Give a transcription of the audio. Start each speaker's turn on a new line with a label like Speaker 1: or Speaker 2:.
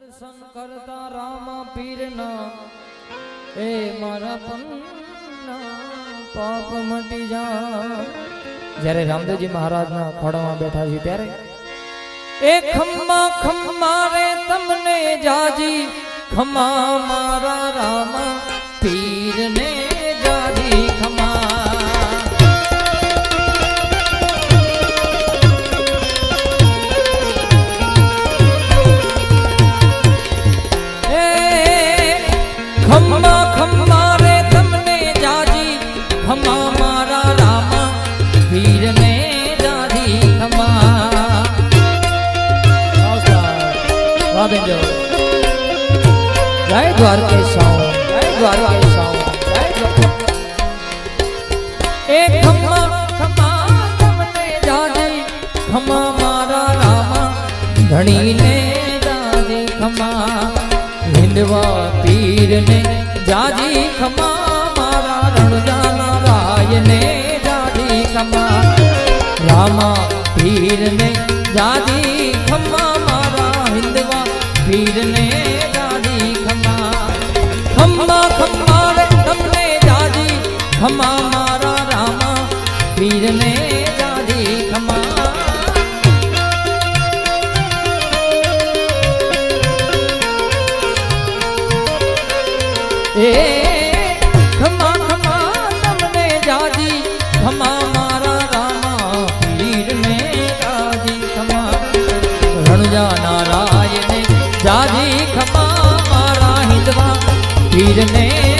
Speaker 1: દર્શન કરતા રામા પીરના એ મારા પન્ના પાપ મટી જા। જ્યારે રામદેવજી મહારાજના ખોડામાં બેઠા છે ત્યારે એ ખમ્મા ખમ્મા રે તમને જાજી ખમ્મા મારા રામા પીરને જાજી ખમ્મા। ખમ્મા ખમ્મા રે તમને જાજી ખમ્મા મારા રામા પીરને જાજી ખમ્મા। વાબેજો જય દ્વારકેશાઓ જય દ્વારકેશાઓ એ ખમ્મા ખમ્મા તમને જાજી ખમ્મા મારા રામા ધણીને જાજી ખમ્મા। હિંદવા પીરને જાજી ખમ્મા મારા રણજાના રાયને જાજી ખમ્મા। રામા પીરને જાજી ખમ્મા મારા હિંદવા પીરને જાજી ખમ્મા। ખમ્મા ખમ્મા રે તમને જાજી ખમ્મા મારા રામા પીરને